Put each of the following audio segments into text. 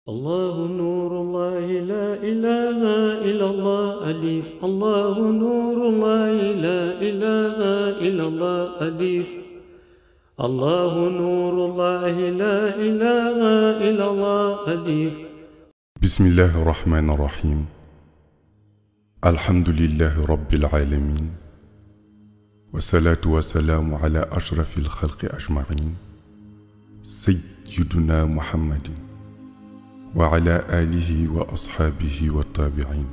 الله نور الله لا إله إلا الله ألف الله نور الله لا إله إلا الله ألف الله نور الله لا إله إلا الله ألف بسم الله الرحمن الرحيم الحمد لله رب العالمين والصلاة والسلام على أشرف الخلق أجمعين سيدنا محمد وعلى آله وأصحابه والتابعين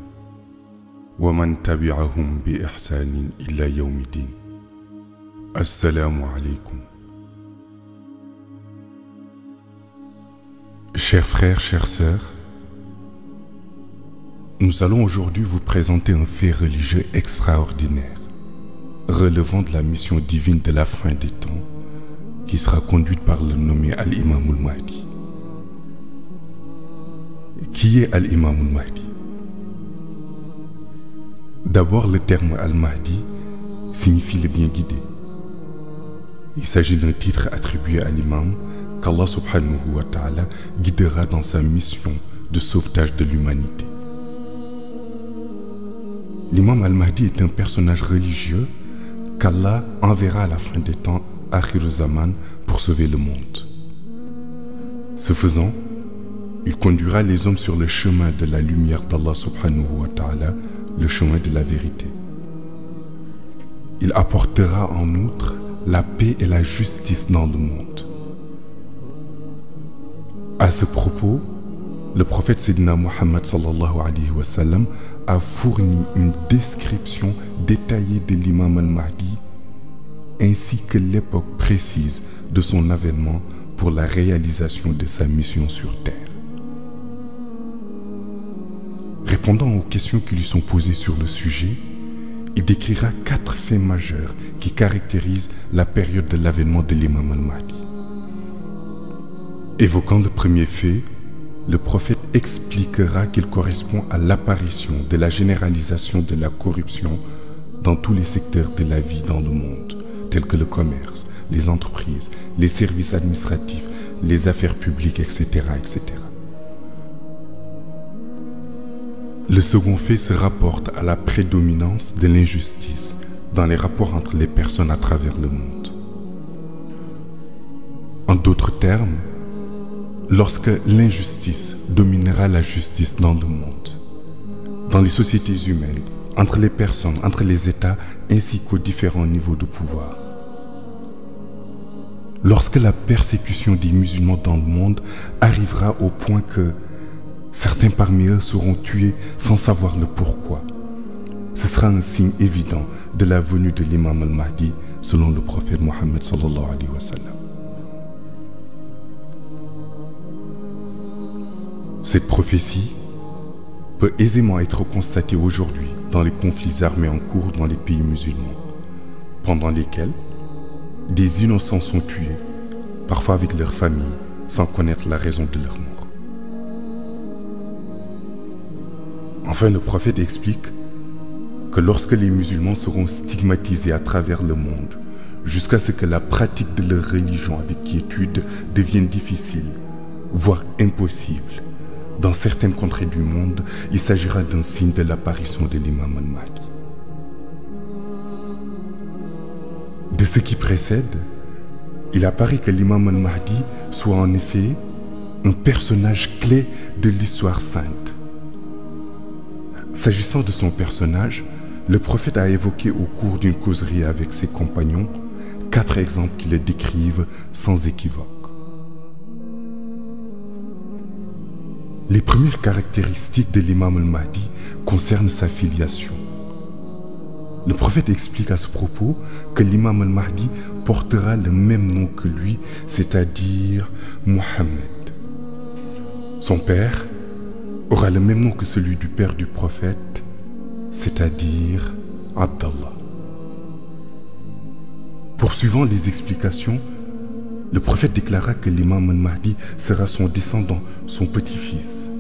ومن تبعهم بإحسان إلى يوم الدين. السلام عليكم. Chers frères, chères sœurs, nous allons aujourd'hui vous présenter un fait religieux extraordinaire relevant de la mission divine de la fin des temps qui sera conduite par le nommé Al-Imam al-Mahdi. Qui est Al-Imam al-Mahdi? D'abord, le terme Al-Mahdi signifie le bien guidé. Il s'agit d'un titre attribué à l'imam qu'Allah subhanahu wa ta'ala guidera dans sa mission de sauvetage de l'humanité. L'imam Al-Mahdi est un personnage religieux qu'Allah enverra à la fin des temps, Akhir Zaman, pour sauver le monde. Ce faisant, il conduira les hommes sur le chemin de la lumière d'Allah subhanahu wa ta'ala, le chemin de la vérité. Il apportera en outre la paix et la justice dans le monde. À ce propos, le prophète Sayyidina Muhammad sallallahu alayhi wa sallam a fourni une description détaillée de l'imam al-Mahdi ainsi que l'époque précise de son avènement pour la réalisation de sa mission sur terre. Répondant aux questions qui lui sont posées sur le sujet, il décrira 4 faits majeurs qui caractérisent la période de l'avènement de l'imam al-Mahdi. Évoquant le premier fait, le prophète expliquera qu'il correspond à l'apparition de la généralisation de la corruption dans tous les secteurs de la vie dans le monde, tels que le commerce, les entreprises, les services administratifs, les affaires publiques, etc., etc. Le second fait se rapporte à la prédominance de l'injustice dans les rapports entre les personnes à travers le monde. En d'autres termes, lorsque l'injustice dominera la justice dans le monde, dans les sociétés humaines, entre les personnes, entre les États, ainsi qu'aux différents niveaux de pouvoir. Lorsque la persécution des musulmans dans le monde arrivera au point que certains parmi eux seront tués sans savoir le pourquoi, ce sera un signe évident de la venue de l'imam al-Mahdi selon le prophète Mohammed sallallahu alayhi wa sallam. Cette prophétie peut aisément être constatée aujourd'hui dans les conflits armés en cours dans les pays musulmans, pendant lesquels des innocents sont tués, parfois avec leur famille, sans connaître la raison de leur mort. Enfin, le prophète explique que lorsque les musulmans seront stigmatisés à travers le monde, jusqu'à ce que la pratique de leur religion avec quiétude devienne difficile, voire impossible, dans certaines contrées du monde, il s'agira d'un signe de l'apparition de l'imam al-Mahdi. De ce qui précède, il apparaît que l'imam al-Mahdi soit en effet un personnage clé de l'histoire sainte. S'agissant de son personnage, le prophète a évoqué au cours d'une causerie avec ses compagnons 4 exemples qui le décrivent sans équivoque. Les premières caractéristiques de l'imam al-Mahdi concernent sa filiation. Le prophète explique à ce propos que l'imam al-Mahdi portera le même nom que lui, c'est-à-dire Mohammed. Son père aura le même nom que celui du père du prophète, c'est-à-dire Abdallah. Poursuivant les explications, le prophète déclara que l'imam al-Mahdi sera son descendant, son petit-fils.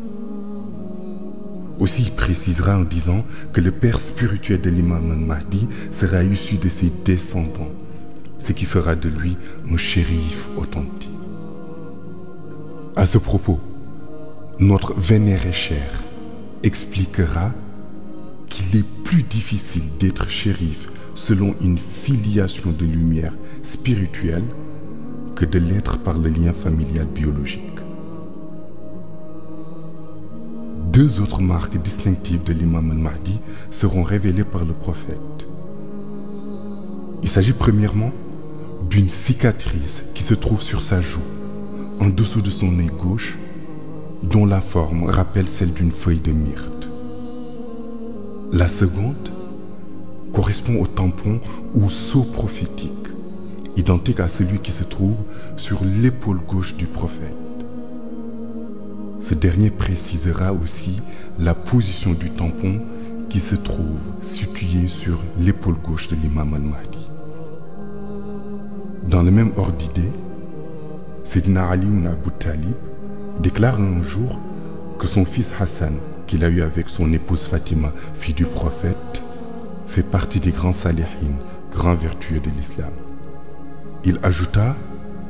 Aussi, il précisera en disant que le père spirituel de l'imam al-Mahdi sera issu de ses descendants, ce qui fera de lui un shérif authentique. À ce propos, notre vénéré cher expliquera qu'il est plus difficile d'être shérif selon une filiation de lumière spirituelle que de l'être par le lien familial biologique. Deux autres marques distinctives de l'imam al-Mahdi seront révélées par le prophète. Il s'agit premièrement d'une cicatrice qui se trouve sur sa joue, en dessous de son œil gauche, dont la forme rappelle celle d'une feuille de myrte. La seconde correspond au tampon ou sceau prophétique, identique à celui qui se trouve sur l'épaule gauche du prophète. Ce dernier précisera aussi la position du tampon qui se trouve situé sur l'épaule gauche de l'imam al-Mahdi. Dans le même ordre d'idée, Sayyidina Ali ibn Abu Talib déclare un jour que son fils Hassan, qu'il a eu avec son épouse Fatima, fille du prophète, fait partie des grands salihin, grands vertueux de l'islam. Il ajouta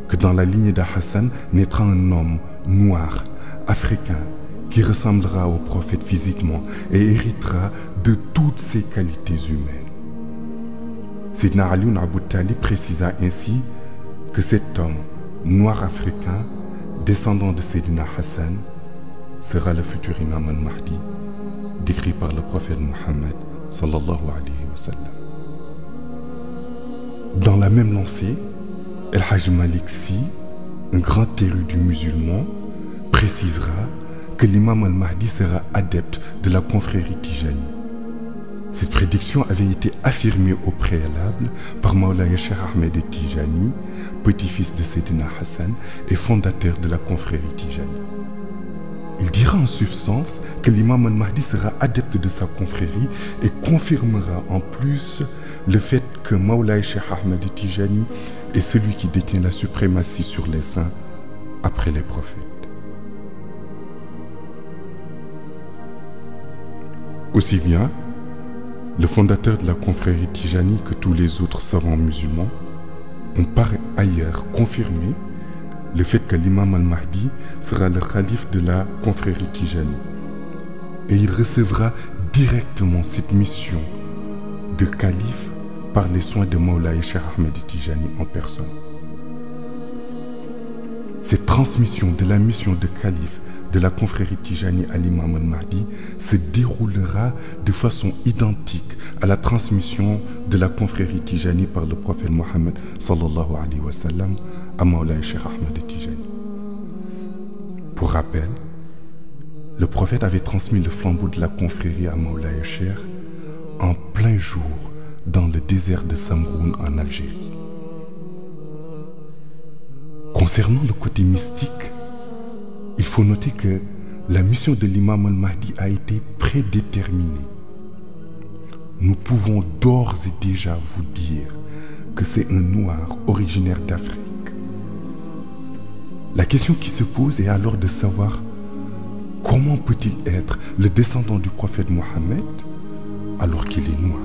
que dans la lignée d'Hassan naîtra un homme noir, africain, qui ressemblera au prophète physiquement et héritera de toutes ses qualités humaines. Sayyidina Ali ibn Abu Talib précisa ainsi que cet homme noir africain, descendant de Sayyidina Hassan, sera le futur imam al-Mahdi, décrit par le prophète Mohammed sallallahu alayhi wa sallam. Dans la même lancée, El-Hajj Malik Sy, un grand érudit musulman, précisera que l'imam al-Mahdi sera adepte de la confrérie Tijani. Cette prédiction avait été affirmée au préalable par Mawlaya Cheikh Ahmed Tijani, petit-fils de Sayyidina Hassan et fondateur de la confrérie Tijani. Il dira en substance que l'imam al-Mahdi sera adepte de sa confrérie et confirmera en plus le fait que Mawlaya Cheikh Ahmed Tijani est celui qui détient la suprématie sur les saints après les prophètes. Aussi bien le fondateur de la confrérie Tijani que tous les autres savants musulmans ont par ailleurs confirmé le fait que l'imam al-Mahdi sera le calife de la confrérie Tijani et il recevra directement cette mission de calife par les soins de Mawlaya Cheikh Ahmed Tijani en personne. Cette transmission de la mission de calife de la confrérie Tijani à l'imam al-Mahdi se déroulera de façon identique à la transmission de la confrérie Tijani par le prophète Mohammed sallallahu alayhi wa sallam à Mawlaya Cheikh Ahmed Tijani. Pour rappel, le prophète avait transmis le flambeau de la confrérie à Mawlaya Cheikh en plein jour dans le désert de Samroun en Algérie. Concernant le côté mystique, il faut noter que la mission de l'imam al-Mahdi a été prédéterminée. Nous pouvons d'ores et déjà vous dire que c'est un noir originaire d'Afrique. La question qui se pose est alors de savoir comment peut-il être le descendant du prophète Mohammed alors qu'il est noir.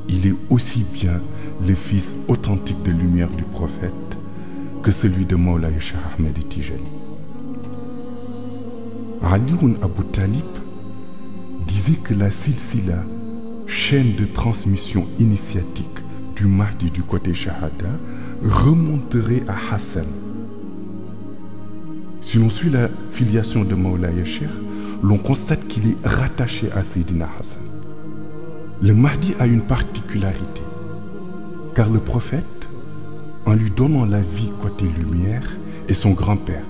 Il est aussi bien le fils authentique de lumière du prophète que celui de Mawlaya Cheikh Ahmed Tijani. Ali ibn Abu Talib disait que la silsila, chaîne de transmission initiatique du Mahdi du côté Shahada, remonterait à Hassan. Si l'on suit la filiation de Mawlaya Cheikh, l'on constate qu'il est rattaché à Sayyidina Hassan. Le Mahdi a une particularité, car le prophète, en lui donnant la vie côté lumière, est son grand-père.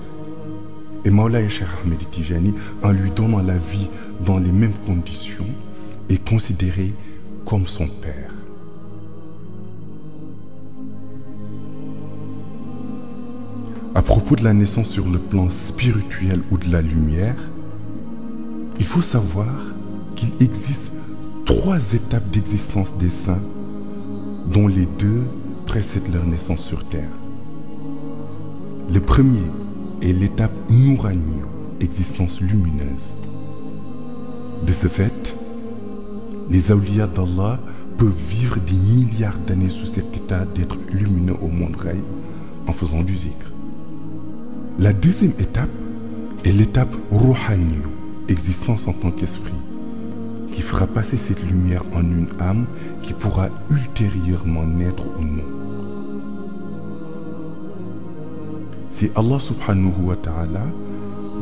Et Mawlaya Cheikh Ahmed Tijani, en lui donnant la vie dans les mêmes conditions, est considéré comme son père. À propos de la naissance sur le plan spirituel ou de la lumière, il faut savoir qu'il existe 3 étapes d'existence des saints, dont les 2 précèdent leur naissance sur terre. Le premier est l'étape Nourani, existence lumineuse. De ce fait, les awliyas d'Allah peuvent vivre des milliards d'années sous cet état d'être lumineux au monde rêve en faisant du zikr. La deuxième étape et l'étape Rouhani, existence en tant qu'esprit, qui fera passer cette lumière en une âme qui pourra ultérieurement naître ou non. Si Allah subhanahu wa ta'ala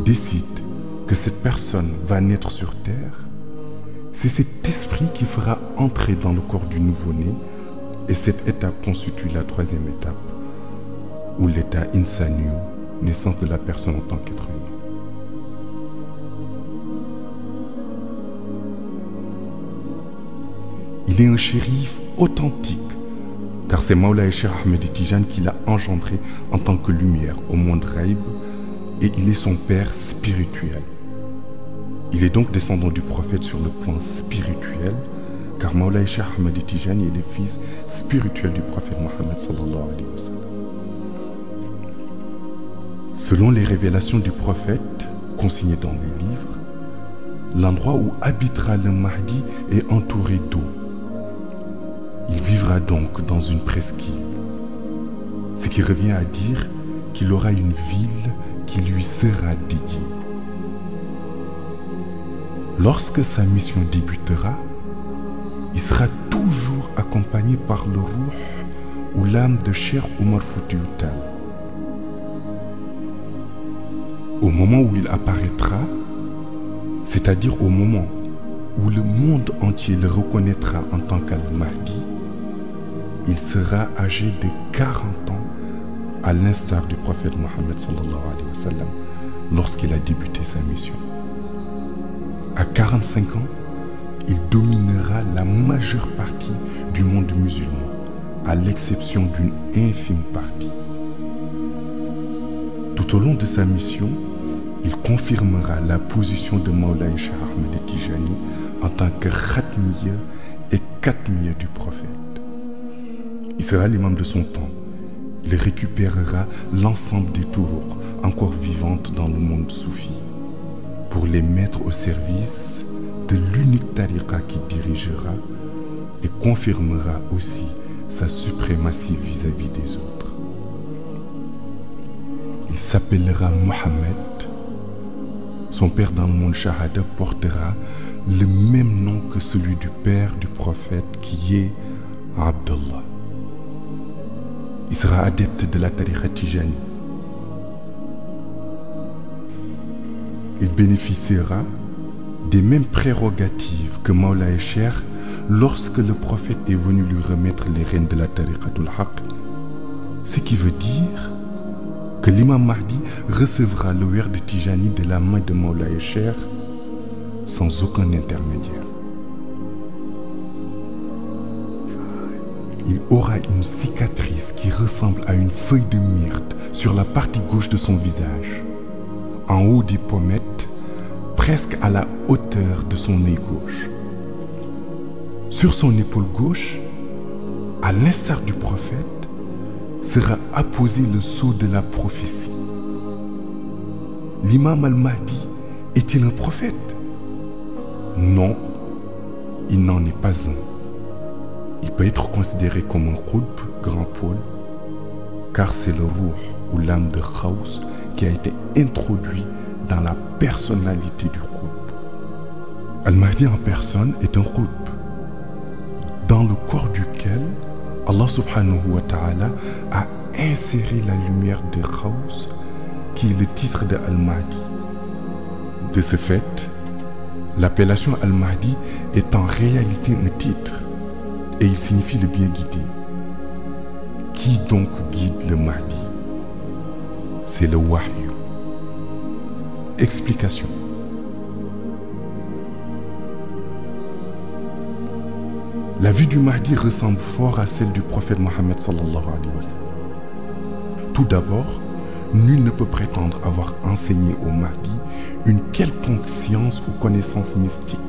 décide que cette personne va naître sur terre, c'est cet esprit qui fera entrer dans le corps du nouveau-né, et cette étape constitue la troisième étape, ou l'état insaniyu, naissance de la personne en tant qu'être humain. Il est un shérif authentique, car c'est Mawlaï Cheikh Ahmed Tijani qui l'a engendré en tant que lumière au monde Ghaib, et il est son père spirituel. Il est donc descendant du prophète sur le plan spirituel, car Mawlaï Cheikh Ahmed Tijani est le fils spirituel du prophète Mohammed sallallahu alayhi wa sallam. Selon les révélations du prophète consignées dans les livres, l'endroit où habitera le Mahdi est entouré d'eau. Il vivra donc dans une presqu'île, ce qui revient à dire qu'il aura une ville qui lui sera dédiée. Lorsque sa mission débutera, il sera toujours accompagné par le Ruh ou l'âme de Cheikh Omar Foutiyou Tall. Au moment où il apparaîtra, c'est-à-dire au moment où le monde entier le reconnaîtra en tant qu'Al-Mahdi, il sera âgé de 40 ans, à l'instar du prophète Mohammed sallallahu alayhi wa sallam, lorsqu'il a débuté sa mission. À 45 ans, il dominera la majeure partie du monde musulman, à l'exception d'une infime partie. Tout au long de sa mission, il confirmera la position de Mawlaï Cheikh Ahmed Tijani en tant que Khatmiya et Katmiya du prophète. Il sera l'imam de son temps. Il récupérera l'ensemble des touruq encore vivantes dans le monde soufi pour les mettre au service de l'unique tariqa qui dirigera et confirmera aussi sa suprématie vis-à-vis des autres. Il s'appellera Mohammed. Son père dans le monde Shahada portera le même nom que celui du père du prophète qui est Abdallah. Il sera adepte de la tariqa Tijani. Il bénéficiera des mêmes prérogatives que Mawlaï Cheikh lorsque le prophète est venu lui remettre les rênes de la tariqatul Haq. Ce qui veut dire que l'imam Mahdi recevra le werd de Tijani de la main de Mawlaï Cheikh sans aucun intermédiaire. Il aura une cicatrice qui ressemble à une feuille de myrte sur la partie gauche de son visage, en haut des pommettes, presque à la hauteur de son nez gauche. Sur son épaule gauche, à l'instar du prophète, sera apposé le sceau de la prophétie. L'imam al-Mahdi est-il un prophète? Non, il n'en est pas un. Il peut être considéré comme un qutb, grand pôle, car c'est le ruh ou l'âme de Khaous qui a été introduit dans la personnalité du qutb. Al-Mahdi en personne est un qutb, dans le corps duquel Allah subhanahu wa ta'ala a inséré la lumière de Khaous, qui est le titre de Al-Mahdi. De ce fait, l'appellation Al-Mahdi est en réalité un titre, et il signifie le bien guidé. Qui donc guide le Mahdi? C'est le Wahyu. Explication. La vie du Mahdi ressemble fort à celle du prophète Mohammed sallallahu alayhi wa sallam. Tout d'abord, nul ne peut prétendre avoir enseigné au Mahdi une quelconque science ou connaissance mystique.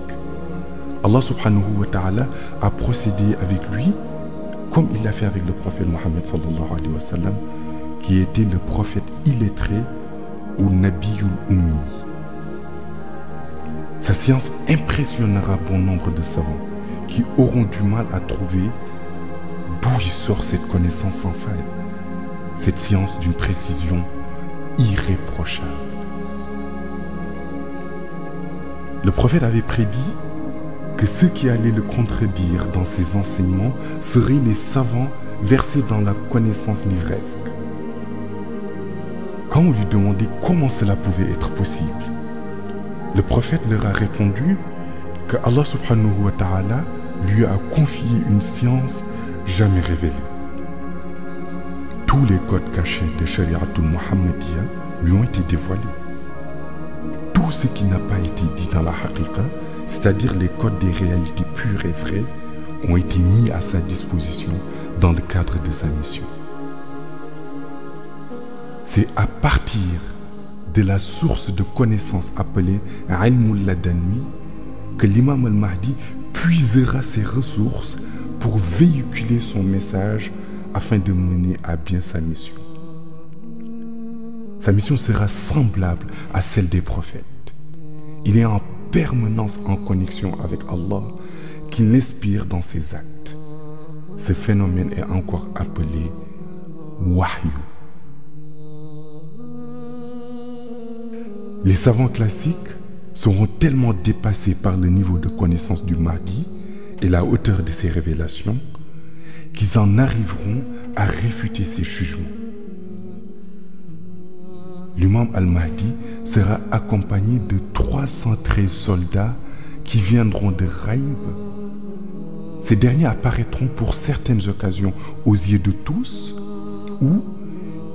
Allah subhanahu wa ta'ala a procédé avec lui comme il l'a fait avec le prophète Mohammed sallallahu alayhi wa sallam, qui était le prophète illettré ou Nabiyul Ummi. Sa science impressionnera bon nombre de savants qui auront du mal à trouver d'où il sort cette connaissance sans faille, cette science d'une précision irréprochable. Le prophète avait prédit que ceux qui allaient le contredire dans ses enseignements seraient les savants versés dans la connaissance livresque. Quand on lui demandait comment cela pouvait être possible, le prophète leur a répondu que Allah subhanahu wa ta'ala lui a confié une science jamais révélée. Tous les codes cachés de Shari'atul Muhammadiyya lui ont été dévoilés. Tout ce qui n'a pas été dit dans la haqiqa, c'est-à-dire les codes des réalités pures et vraies, ont été mis à sa disposition dans le cadre de sa mission. C'est à partir de la source de connaissances appelée Ilmul Ladani que l'imam al-Mahdi puisera ses ressources pour véhiculer son message afin de mener à bien sa mission. Sa mission sera semblable à celle des prophètes. Il est en permanence en connexion avec Allah qui l'inspire dans ses actes. Ce phénomène est encore appelé Wahyu. Les savants classiques seront tellement dépassés par le niveau de connaissance du Mahdi et la hauteur de ses révélations qu'ils en arriveront à réfuter ses jugements. L'imam al-Mahdi sera accompagné de 313 soldats qui viendront de Raïb. Ces derniers apparaîtront pour certaines occasions aux yeux de tous ou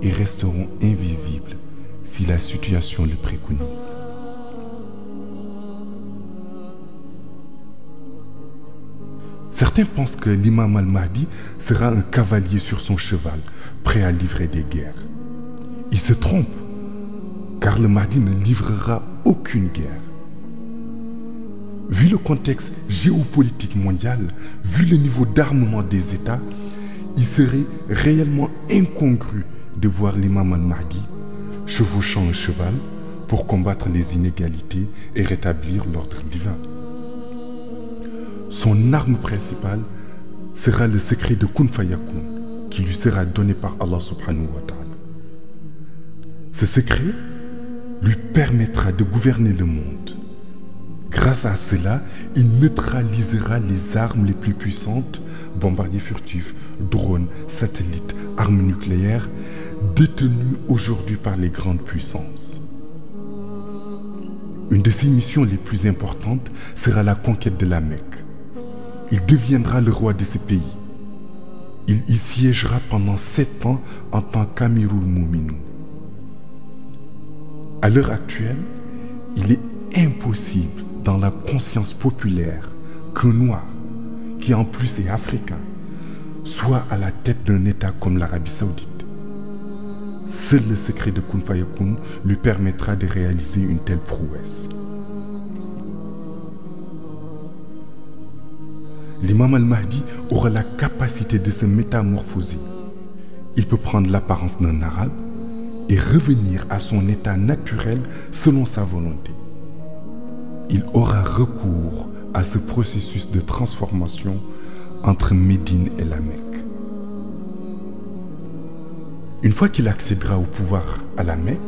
ils resteront invisibles si la situation le préconise. Certains pensent que l'imam al-Mahdi sera un cavalier sur son cheval, prêt à livrer des guerres. Ils se trompent, car le Mahdi ne livrera aucune guerre. Vu le contexte géopolitique mondial, vu le niveau d'armement des États, il serait réellement incongru de voir l'imam al-Mahdi chevauchant un cheval pour combattre les inégalités et rétablir l'ordre divin. Son arme principale sera le secret de Kun Fayakun qui lui sera donné par Allah subhanahu wa ta'ala. Ce secret lui permettra de gouverner le monde. Grâce à cela, il neutralisera les armes les plus puissantes, bombardiers furtifs, drones, satellites, armes nucléaires, détenues aujourd'hui par les grandes puissances. Une de ses missions les plus importantes sera la conquête de la Mecque. Il deviendra le roi de ce pays. Il y siégera pendant 7 ans en tant qu'Amirul Mu'minin. À l'heure actuelle, il est impossible dans la conscience populaire qu'un noir, qui en plus est africain, soit à la tête d'un État comme l'Arabie Saoudite. Seul le secret de Kun Fayakun lui permettra de réaliser une telle prouesse. L'imam al-Mahdi aura la capacité de se métamorphoser. Il peut prendre l'apparence d'un arabe et revenir à son état naturel selon sa volonté. Il aura recours à ce processus de transformation entre Médine et la Mecque. Une fois qu'il accédera au pouvoir à la Mecque,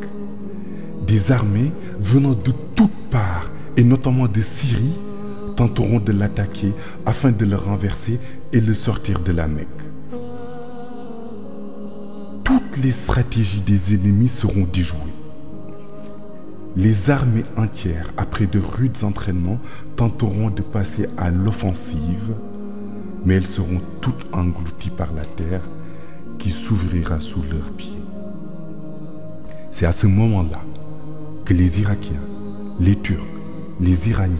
des armées venant de toutes parts, et notamment de Syrie, tenteront de l'attaquer afin de le renverser et le sortir de la Mecque. Toutes les stratégies des ennemis seront déjouées. Les armées entières, après de rudes entraînements, tenteront de passer à l'offensive, mais elles seront toutes englouties par la terre qui s'ouvrira sous leurs pieds. C'est à ce moment-là que les Irakiens, les Turcs, les Iraniens,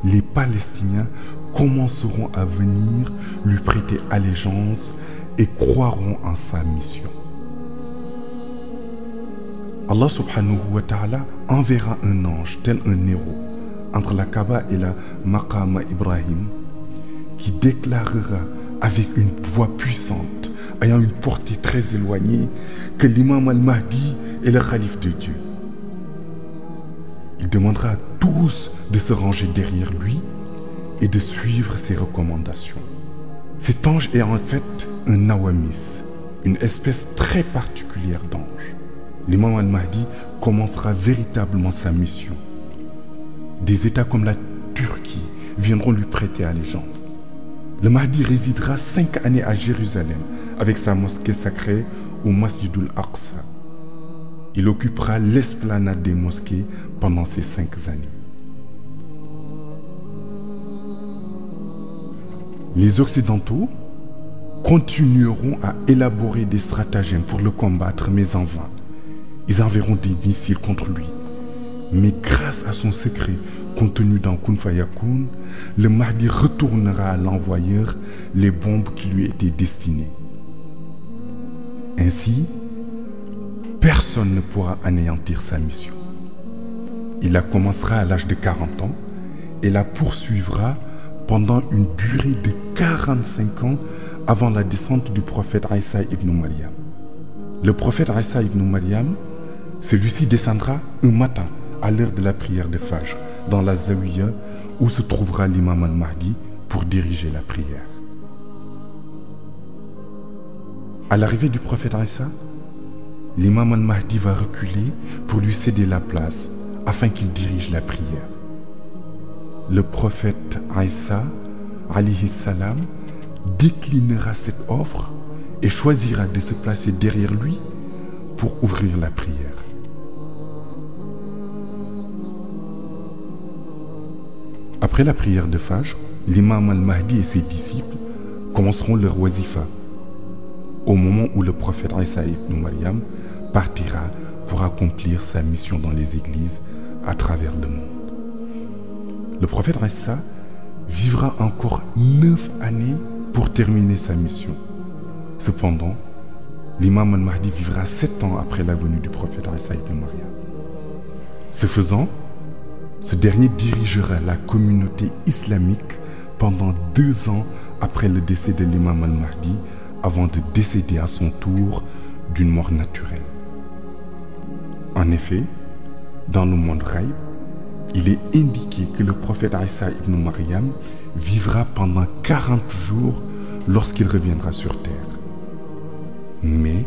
les Palestiniens commenceront à venir lui prêter allégeance et croiront en sa mission. Allah subhanahu wa ta'ala enverra un ange tel un héros entre la Kaaba et la Maqama Ibrahim qui déclarera avec une voix puissante ayant une portée très éloignée que l'imam al-Mahdi est le calife de Dieu. Il demandera à tous de se ranger derrière lui et de suivre ses recommandations. Cet ange est en fait un nawamis, une espèce très particulière d'ange. L'imam al-Mahdi commencera véritablement sa mission. Des États comme la Turquie viendront lui prêter allégeance. Le Mahdi résidera 5 années à Jérusalem avec sa mosquée sacrée au Masjidul Aqsa. Il occupera l'esplanade des mosquées pendant ces 5 années. Les Occidentaux continueront à élaborer des stratagèmes pour le combattre, mais en vain. Ils enverront des missiles contre lui. Mais grâce à son secret contenu dans Kun Fayakun, le Mahdi retournera à l'envoyeur les bombes qui lui étaient destinées. Ainsi, personne ne pourra anéantir sa mission. Il la commencera à l'âge de 40 ans et la poursuivra pendant une durée de 45 ans avant la descente du prophète Isa ibn Maryam. Le prophète Isa ibn Maryam, celui-ci descendra un matin à l'heure de la prière de Fajr dans la Zawiya où se trouvera l'imam al-Mahdi pour diriger la prière. À l'arrivée du prophète Isa, l'imam al-Mahdi va reculer pour lui céder la place afin qu'il dirige la prière. Le prophète Isa, alayhi salam, déclinera cette offre et choisira de se placer derrière lui pour ouvrir la prière. Après la prière de Fajr, l'imam al-Mahdi et ses disciples commenceront leur wazifa au moment où le prophète Isa ibn Maryam partira pour accomplir sa mission dans les églises à travers le monde. Le prophète Isa vivra encore 9 années pour terminer sa mission. Cependant, l'imam al-Mahdi vivra 7 ans après la venue du prophète Isa ibn Maryam. Ce faisant, ce dernier dirigera la communauté islamique pendant 2 ans après le décès de l'imam al-Mahdi avant de décéder à son tour d'une mort naturelle. En effet, dans le monde Ghaib, il est indiqué que le prophète Isa ibn Maryam vivra pendant 40 jours lorsqu'il reviendra sur terre. Mais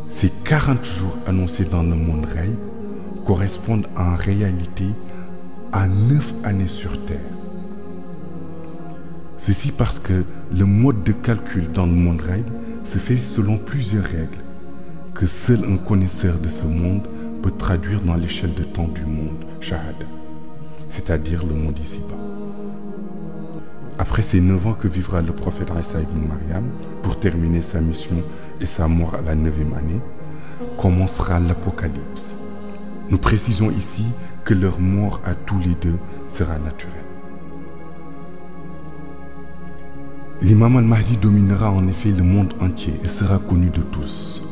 ces 40 jours annoncés dans le monde Ghaib correspondent en réalité à 9 années sur terre. Ceci parce que le mode de calcul dans le monde Ghaib se fait selon plusieurs règles que seul un connaisseur de ce monde peut traduire dans l'échelle de temps du monde Shahada, c'est-à-dire le monde ici-bas. Après ces 9 ans que vivra le prophète Isa ibn Maryam pour terminer sa mission et sa mort à la 9e année, commencera l'Apocalypse. Nous précisons ici que leur mort à tous les deux sera naturelle. L'imam al-Mahdi dominera en effet le monde entier et sera connu de tous.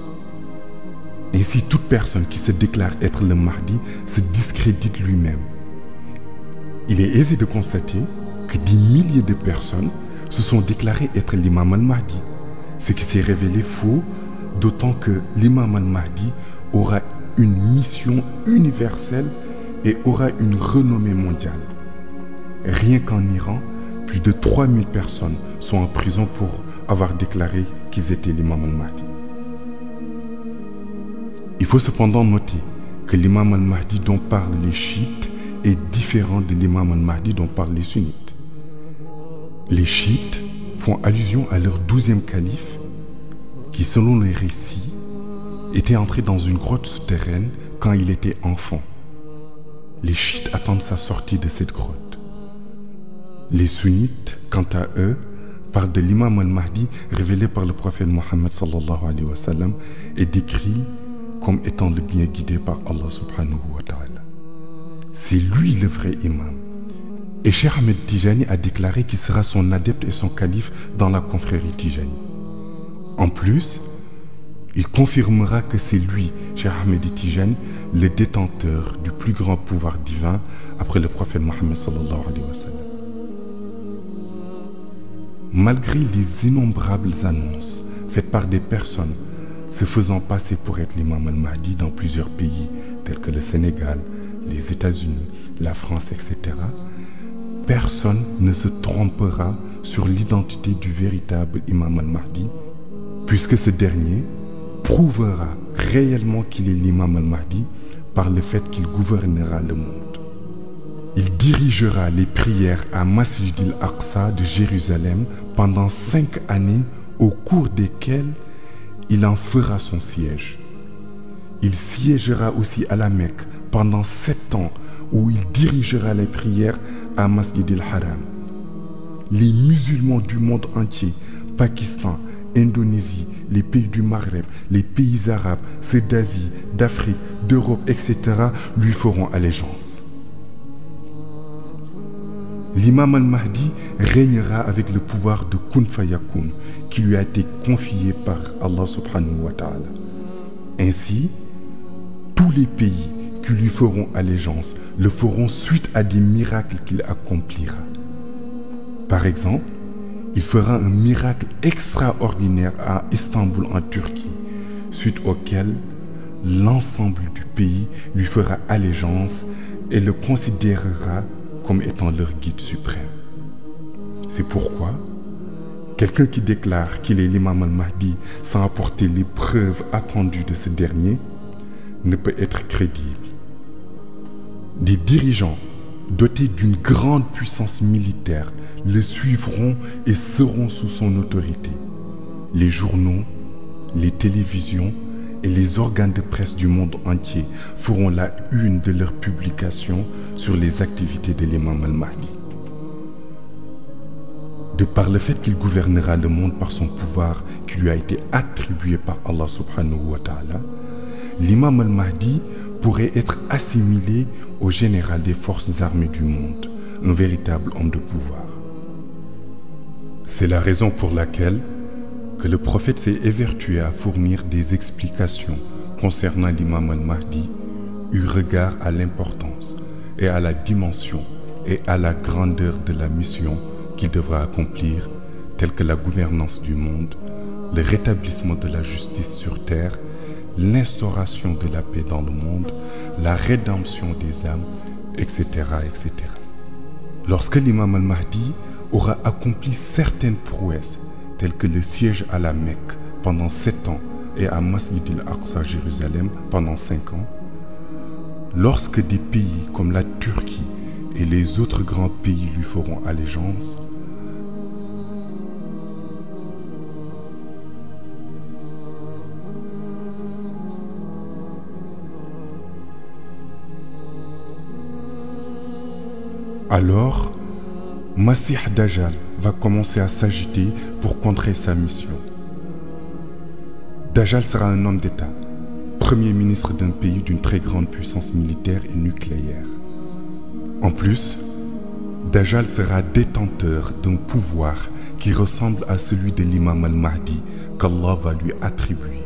Ainsi, toute personne qui se déclare être le Mahdi se discrédite lui-même. Il est aisé de constater que des milliers de personnes se sont déclarées être l'imam al-Mahdi, ce qui s'est révélé faux, d'autant que l'imam al-Mahdi aura une mission universelle et aura une renommée mondiale. Rien qu'en Iran, plus de 3000 personnes sont en prison pour avoir déclaré qu'ils étaient l'imam al-Mahdi. Il faut cependant noter que l'imam al-Mahdi dont parlent les chiites est différent de l'imam al-Mahdi dont parlent les sunnites. Les chiites font allusion à leur 12e calife qui, selon les récits, était entré dans une grotte souterraine quand il était enfant. Les chiites attendent sa sortie de cette grotte. Les sunnites, quant à eux, parlent de l'imam al-Mahdi révélé par le prophète Mohammed sallallahu alayhi wa sallam et décrit comme étant le bien guidé par Allah subhanahu wa ta'ala. C'est lui le vrai imam. Et Cheikh Ahmed Tijani a déclaré qu'il sera son adepte et son calife dans la confrérie Tijani. En plus, il confirmera que c'est lui, Cheikh Ahmed Tijani, le détenteur du plus grand pouvoir divin après le prophète Mohammed sallallahu alayhi wa sallam. Malgré les innombrables annonces faites par des personnes se faisant passer pour être l'imam al-Mahdi dans plusieurs pays tels que le Sénégal, les États-Unis, la France, etc., personne ne se trompera sur l'identité du véritable imam al-Mahdi, puisque ce dernier prouvera réellement qu'il est l'imam al-Mahdi par le fait qu'il gouvernera le monde. dirigera les prières à Masjid al-Aqsa de Jérusalem pendant 5 années au cours desquelles il en fera son siège. Il siégera aussi à la Mecque pendant 7 ans où il dirigera les prières à Masjid al-Haram. Les musulmans du monde entier, Pakistan, Indonésie, les pays du Maghreb, les pays arabes, ceux d'Asie, d'Afrique, d'Europe, etc. lui feront allégeance. L'imam al-Mahdi régnera avec le pouvoir de Kun Fayakun qui lui a été confié par Allah subhanahu wa ta'ala. Ainsi, tous les pays qui lui feront allégeance le feront suite à des miracles qu'il accomplira. Par exemple, il fera un miracle extraordinaire à Istanbul en Turquie, suite auquel l'ensemble du pays lui fera allégeance et le considérera comme étant leur guide suprême. C'est pourquoi quelqu'un qui déclare qu'il est l'imam al-Mahdi sans apporter les preuves attendues de ce dernier ne peut être crédible. Des dirigeants dotés d'une grande puissance militaire le suivront et seront sous son autorité. Les journaux, les télévisions et les organes de presse du monde entier feront la une de leurs publications sur les activités de l'imam al-Mahdi. De par le fait qu'il gouvernera le monde par son pouvoir qui lui a été attribué par Allah subhanahu wa ta'ala, l'imam al-Mahdi pourrait être assimilé au général des forces armées du monde, un véritable homme de pouvoir. C'est la raison pour laquelle que le prophète s'est évertué à fournir des explications concernant l'imam al-Mahdi eu regard à l'importance et à la dimension et à la grandeur de la mission qu'il devra accomplir, telle que la gouvernance du monde, le rétablissement de la justice sur terre, l'instauration de la paix dans le monde, la rédemption des âmes, etc. etc. Lorsque l'imam al-Mahdi aura accompli certaines prouesses, telles que le siège à la Mecque pendant 7 ans et à Masjid al-Aqsa Jérusalem pendant 5 ans, lorsque des pays comme la Turquie et les autres grands pays lui feront allégeance, alors Masih Dajjal va commencer à s'agiter pour contrer sa mission. Dajjal sera un homme d'État, premier ministre d'un pays d'une très grande puissance militaire et nucléaire. En plus, Dajjal sera détenteur d'un pouvoir qui ressemble à celui de l'imam al-Mahdi qu'Allah va lui attribuer.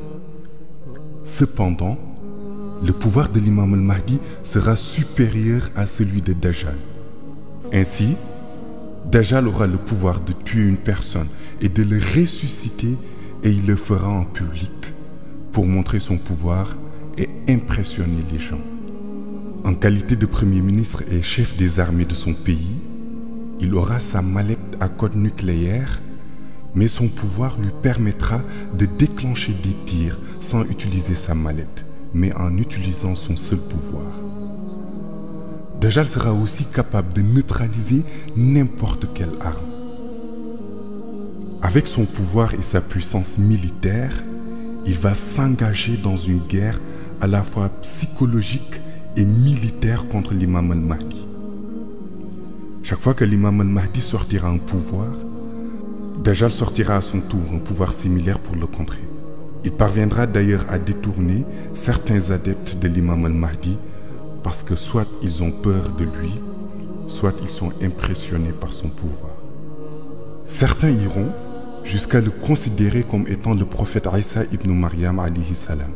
Cependant, le pouvoir de l'imam al-Mahdi sera supérieur à celui de Dajjal. Ainsi, Dajjal aura le pouvoir de tuer une personne et de le ressusciter, et il le fera en public pour montrer son pouvoir et impressionner les gens. En qualité de premier ministre et chef des armées de son pays, il aura sa mallette à code nucléaire, mais son pouvoir lui permettra de déclencher des tirs sans utiliser sa mallette, mais en utilisant son seul pouvoir. Dajjal sera aussi capable de neutraliser n'importe quelle arme. Avec son pouvoir et sa puissance militaire, il va s'engager dans une guerre à la fois psychologique et militaire contre l'imam al-Mahdi. Chaque fois que l'imam al-Mahdi sortira un pouvoir, Dajjal sortira à son tour un pouvoir similaire pour le contrer. Il parviendra d'ailleurs à détourner certains adeptes de l'imam al-Mahdi parce que soit ils ont peur de lui, soit ils sont impressionnés par son pouvoir. Certains iront jusqu'à le considérer comme étant le prophète Isa ibn Maryam alayhi salam,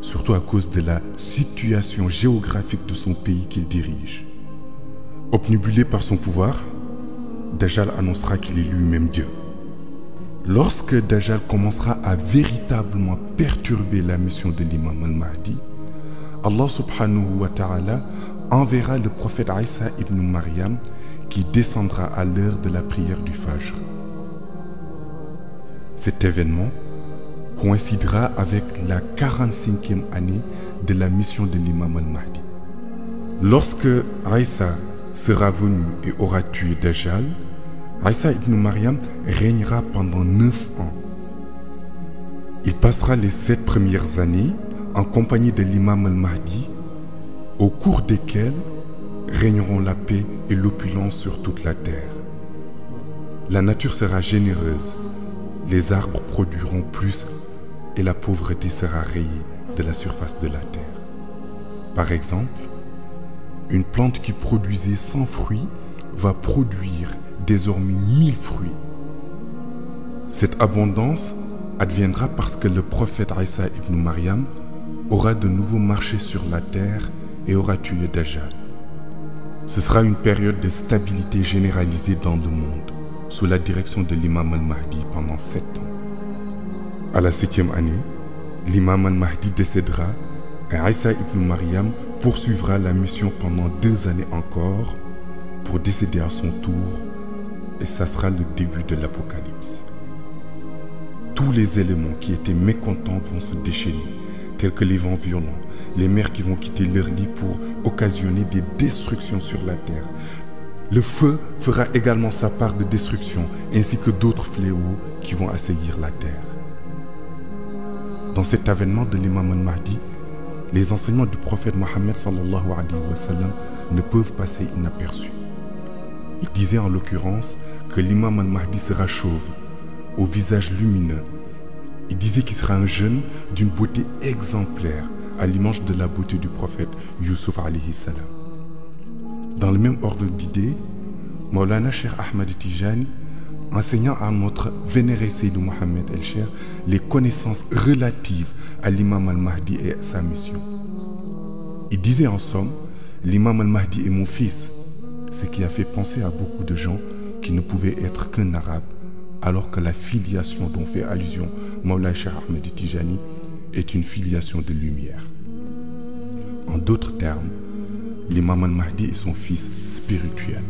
surtout à cause de la situation géographique de son pays qu'il dirige. Obnubilé par son pouvoir, Dajjal annoncera qu'il est lui-même Dieu. Lorsque Dajjal commencera à véritablement perturber la mission de l'imam al-Mahdi, Allah subhanahu wa ta'ala enverra le prophète Isa ibn Maryam qui descendra à l'heure de la prière du Fajr. Cet événement coïncidera avec la 45e année de la mission de l'imam al-Mahdi. Lorsque Isa sera venu et aura tué Dajjal, Isa ibn Maryam régnera pendant 9 ans. Il passera les 7 premières années en compagnie de l'imam al-Mahdi, au cours desquelles régneront la paix et l'opulence sur toute la terre. La nature sera généreuse, les arbres produiront plus et la pauvreté sera rayée de la surface de la terre. Par exemple, une plante qui produisait 100 fruits va produire désormais 1000 fruits. Cette abondance adviendra parce que le prophète Isa ibn Maryam aura de nouveau marché sur la terre et aura tué Dajjal. Ce sera une période de stabilité généralisée dans le monde, sous la direction de l'imam al-Mahdi pendant 7 ans. À la 7e année, l'imam al-Mahdi décédera et Isa ibn Maryam poursuivra la mission pendant 2 années encore pour décéder à son tour, et ça sera le début de l'Apocalypse. Tous les éléments qui étaient mécontents vont se déchaîner, tels que les vents violents, les mers qui vont quitter leur lit pour occasionner des destructions sur la terre. Le feu fera également sa part de destruction, ainsi que d'autres fléaux qui vont assaillir la terre. Dans cet avènement de l'imam al-Mahdi, les enseignements du prophète Mohammed sallallahu alayhi wa sallam ne peuvent passer inaperçus. Il disait en l'occurrence que l'imam al-Mahdi sera chauve, au visage lumineux. Il disait qu'il sera un jeune d'une beauté exemplaire, à l'image de la beauté du prophète Yusuf alayhi salam. Dans le même ordre d'idées, Maulana Cheikh Ahmad Tijani, enseignant à notre vénéré Seydou Mohamed El-Cheikh les connaissances relatives à l'imam al-Mahdi et à sa mission. Il disait en somme, l'imam al-Mahdi est mon fils, ce qui a fait penser à beaucoup de gens qui ne pouvaient être qu'un arabe, alors que la filiation dont fait allusion Maulana Cheikh Ahmad Tijani est une filiation de lumière. En d'autres termes, l'imam al-Mahdi est son fils spirituel.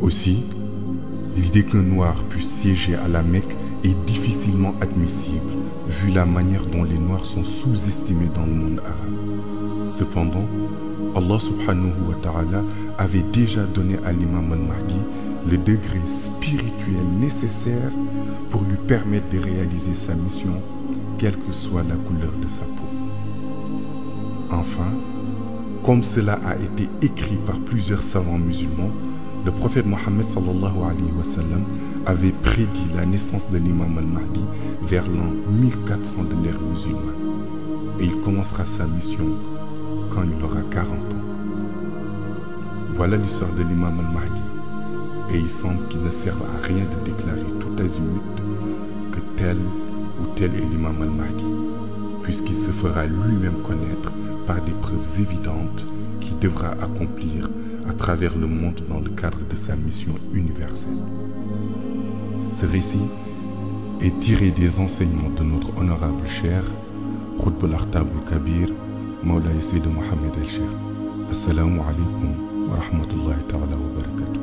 Aussi, l'idée qu'un noir puisse siéger à la Mecque est difficilement admissible, vu la manière dont les noirs sont sous-estimés dans le monde arabe. Cependant, Allah subhanahu wa ta'ala avait déjà donné à l'imam al-Mahdi le degré spirituel nécessaire pour lui permettre de réaliser sa mission, quelle que soit la couleur de sa peau. Enfin, comme cela a été écrit par plusieurs savants musulmans, le prophète Mohammed sallallahu alayhi wa sallam avait prédit la naissance de l'imam al-Mahdi vers l'an 1400 de l'ère musulmane. Et il commencera sa mission quand il aura 40 ans. Voilà l'histoire de l'imam al-Mahdi. Et il semble qu'il ne sert à rien de déclarer tout azimut que tel ou tel est l'imam al-Mahdi, puisqu'il se fera lui-même connaître par des preuves évidentes qu'il devra accomplir à travers le monde dans le cadre de sa mission universelle. Ce récit est tiré des enseignements de notre honorable cher Khutb al-Akhtab al-Kabir, Maulay Seydou Mohamed El-Cheikh. Assalamu alaikum wa rahmatullahi ta'ala wa barakatuh.